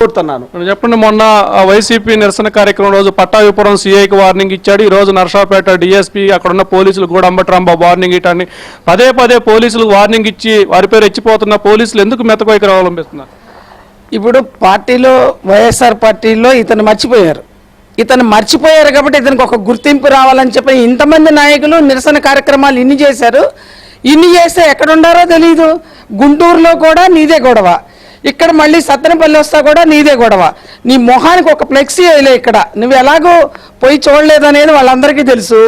చెప్పండి, మొన్న వైసీపీ నిరసన కార్యక్రమం రోజు పట్టాభిపురం సీఐకి వార్నింగ్ ఇచ్చాడు. ఈ రోజు నర్సాపేట డిఎస్పీ అక్కడ ఉన్న పోలీసులు కూడా అంబట్రాంబాబు వార్నింగ్ ఇవ్వటాన్ని పదే పదే పోలీసులకు వార్నింగ్ ఇచ్చి వారి పేరు రెచ్చిపోతున్న పోలీసులు ఎందుకు మెతకవైఖరి అవలంబిస్తున్నారు? ఇప్పుడు పార్టీలో వైఎస్ఆర్ పార్టీలో ఇతను మర్చిపోయారు కాబట్టి ఇతనికి ఒక గుర్తింపు రావాలని చెప్పి ఇంతమంది నాయకులు నిరసన కార్యక్రమాలు ఇన్ని చేశారు. ఇన్ని చేస్తే ఎక్కడుండారో తెలియదు. గుంటూరులో కూడా నీదే గొడవ, ఇక్కడ మళ్ళీ సత్తెనపల్లి వస్తా కూడా నీదే గొడవ. నీ మొహానికి ఒక ఫ్లెక్సీ వేయలే. ఇక్కడ నువ్వు ఎలాగో పోయి చూడలేదు అనేది వాళ్ళందరికీ తెలుసు.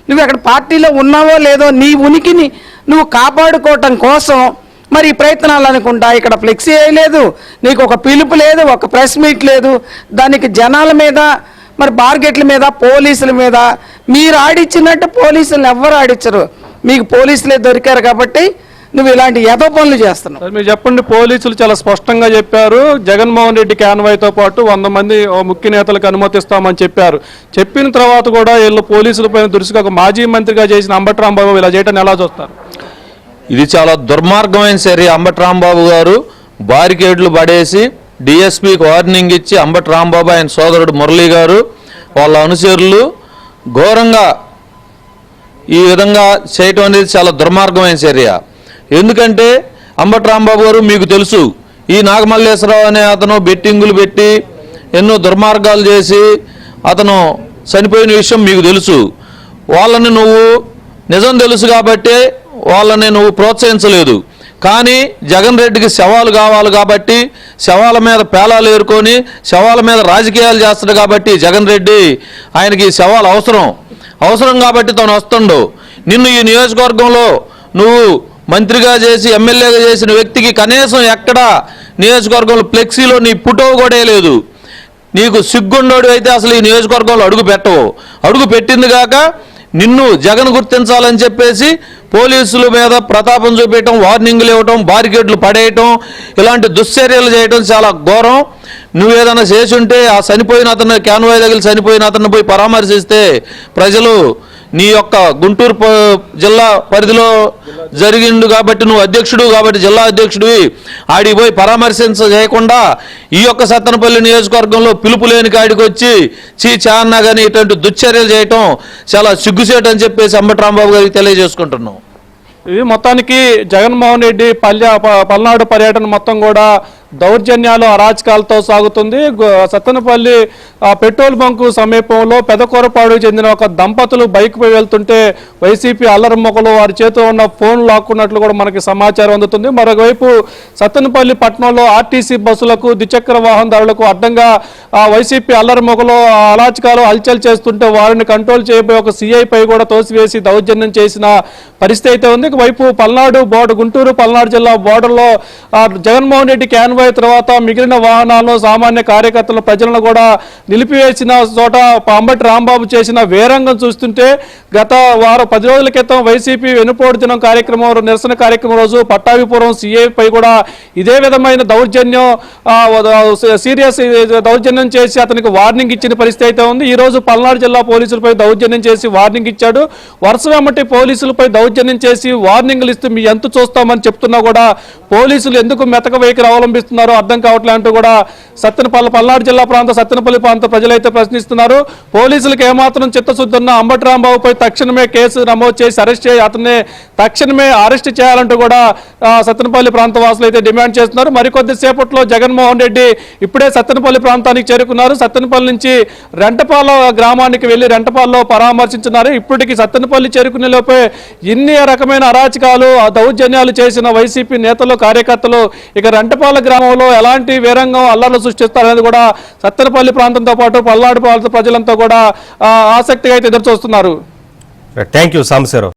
నువ్వు అక్కడ పార్టీలో ఉన్నావో లేదో నీ ఉనికిని నువ్వు కాపాడుకోవటం కోసం మరి ఈ ప్రయత్నాలు అనుకుంటా ఇక్కడ ఫ్లెక్సీ వేయలేదు, నీకు ఒక పిలుపు లేదు, ఒక ప్రెస్ మీట్ లేదు. దానికి జనాల మీద మరి బార్గెట్ల మీద పోలీసుల మీద మీరు ఆడిచ్చినట్టు పోలీసులు ఎవ్వరు ఆడిచ్చరు. మీకు పోలీసులే దొరికారు కాబట్టి నువ్వు ఇలాంటి ఏదో పనులు చేస్తున్నావు. మీరు చెప్పండి, పోలీసులు చాలా స్పష్టంగా చెప్పారు, జగన్మోహన్ రెడ్డి కాన్వాయ్తో పాటు 100 మంది ముఖ్య నేతలకు అనుమతిస్తామని చెప్పారు. చెప్పిన తర్వాత కూడా వీళ్ళు పోలీసుల పైన దురుసుగా ఒక మాజీ మంత్రిగా చేసిన అంబట్రాంబాబు ఇలా చేయటాన్ని ఎలా చూస్తారు? ఇది చాలా దుర్మార్గమైన చర్య. అంబట్రాంబాబు గారు బారికేడ్లు పడేసి డిఎస్పీకి వార్నింగ్ ఇచ్చి అంబట్రాంబాబు ఆయన సోదరుడు మురళీ గారు వాళ్ళ అనుచరులు ఘోరంగా ఈ విధంగా చేయటం అనేది చాలా దుర్మార్గమైన చర్య. ఎందుకంటే అంబట్రాంబాబు గారు మీకు తెలుసు, ఈ నాగమల్లేశ్వరరావు అనే అతను బెట్టింగులు పెట్టి ఎన్నో దుర్మార్గాలు చేసి అతను చనిపోయిన విషయం మీకు తెలుసు. వాళ్ళని నువ్వు నిజం తెలుసు కాబట్టి వాళ్ళని నువ్వు ప్రోత్సహించలేదు. కానీ జగన్ రెడ్డికి శవాలు కావాలి కాబట్టి శవాల మీద పేలాలు ఏరుకొని శవాల మీద రాజకీయాలు చేస్తాడు కాబట్టి జగన్ రెడ్డి ఆయనకి శవాలు అవసరం కాబట్టి తను వస్తుండు. నిన్ను ఈ నియోజకవర్గంలో నువ్వు మంత్రిగా చేసి ఎమ్మెల్యేగా చేసిన వ్యక్తికి కనీసం ఎక్కడ నియోజకవర్గంలో ఫ్లెక్సీలో నీ ఫోటో కూడా లేదు. నీకు సిగ్గుండోడు అయితే అసలు ఈ నియోజకవర్గంలో అడుగు పెట్టింది కాక నిన్ను జగన్ గుర్తించాలని చెప్పేసి పోలీసుల మీద ప్రతాపం చూపించడం, వార్నింగ్లు ఇవ్వటం, బారికేడ్లు పడేయటం, ఇలాంటి దుశ్చర్యలు చేయటం చాలా ఘోరం. నువ్వేదైనా చేసి ఉంటే ఆ చనిపోయిన అతను క్యాన్వాయ్ తగిలి చనిపోయిన అతన్ని పోయి పరామర్శిస్తే ప్రజలు నీ యొక్క గుంటూరు జిల్లా పరిధిలో జరిగిండు కాబట్టి నువ్వు అధ్యక్షుడు కాబట్టి జిల్లా అధ్యక్షుడివి ఆడికి పోయి చేయకుండా ఈ యొక్క సత్తెనపల్లి నియోజకవర్గంలో పిలుపు లేని కాడికి వచ్చి చాన్నా కానీ ఇటువంటి దుశ్చర్యలు చేయటం చాలా సిగ్గుచేటని చెప్పేసి అంబట్రాంబాబు గారికి తెలియజేసుకుంటున్నాం. ఇది మొత్తానికి జగన్మోహన్ రెడ్డి పల్నాడు పర్యటన మొత్తం కూడా దౌర్జన్యాలు అరాచకాలతో సాగుతుంది. సత్తెనపల్లి పెట్రోల్ బంకు సమీపంలో పెదకూరపాడుకు చెందిన ఒక దంపతులు బైక్పై వెళ్తుంటే వైసీపీ అల్లరిమొకలు వారి చేతిలో ఉన్న ఫోన్ లాక్కున్నట్లు కూడా మనకి సమాచారం అందుతుంది. మరోవైపు సత్తెనపల్లి పట్టణంలో ఆర్టీసీ బస్సులకు ద్విచక్ర వాహనదారులకు అడ్డంగా వైసీపీ అల్లరిమొకలు అరాచకాలు హల్చల్ చేస్తుంటే వారిని కంట్రోల్ చేయబోయే ఒక సీఐపై కూడా తోసివేసి దౌర్జన్యం చేసిన పరిస్థితి అయితే ఉంది. వైపు గుంటూరు పల్నాడు జిల్లా బోర్డర్లో జగన్మోహన్ రెడ్డి క్యాన్వాయ్ తర్వాత మిగిలిన వాహనాలను సామాన్య కార్యకర్తల ప్రజలను కూడా నిలిపివేసిన చోట అంబట్రాంబాబు చేసిన వేరంగం చూస్తుంటే గత 10 రోజుల క్రితం వైసీపీ వెనుపోటు దినం నిరసన కార్యక్రమం రోజు పట్టాభిపురం సీఐపై కూడా ఇదే విధమైన దౌర్జన్యం సీరియస్ దౌర్జన్యం చేసి అతనికి వార్నింగ్ ఇచ్చిన పరిస్థితి అయితే ఉంది. ఈ రోజు పల్నాడు జిల్లా పోలీసులపై దౌర్జన్యం చేసి వార్నింగ్ ఇచ్చాడు. వరుస వెంబటి పోలీసులపై దౌర్జన్యం చేసి వార్నింగ్లు ఇస్తూ మీ ఎంత చూస్తామని చెప్తున్నా కూడా పోలీసులు ఎందుకు మెతక వైఖరి అవలంబిస్తున్నారో అర్థం కావట్లే అంటూ కూడా పల్నాడు జిల్లా సత్తెనపల్లి ప్రాంత ప్రజలైతే ప్రశ్నిస్తున్నారు. పోలీసులకు ఏమాత్రం చిత్తశుద్ధి ఉన్న అంబట్రాంబాబుపై తక్షణమే కేసు నమోదు చేసి అతన్ని తక్షణమే అరెస్ట్ చేయాలంటూ కూడా సత్తెనపల్లి ప్రాంత వాసులు అయితే డిమాండ్ చేస్తున్నారు. మరికొద్ది సేపట్లో జగన్మోహన్ రెడ్డి ఇప్పుడే సత్తెనపల్లి ప్రాంతానికి చేరుకున్నారు. సత్తెనపల్లి నుంచి రెంటపాల గ్రామానికి వెళ్లి రెంటపాలలో పరామర్శించున్నారు. ఇప్పటికీ సత్తెనపల్లి చేరుకునే లోపే ఇన్ని రకమైన అరాచకాలు దౌర్జన్యాలు చేసిన వైసీపీ నేతలు కార్యకర్తలు ఇక రెంటపాల గ్రామంలో ఎలాంటి వీరంగం అల్లర్లు సృష్టిస్తారనేది కూడా సత్తెనపల్లి ప్రాంతంతో పాటు పల్నాడు ప్రాంత ప్రజలంతా కూడా ఆసక్తిగా అయితే ఎదురు చూస్తున్నారు. Thank you Sambasivarao.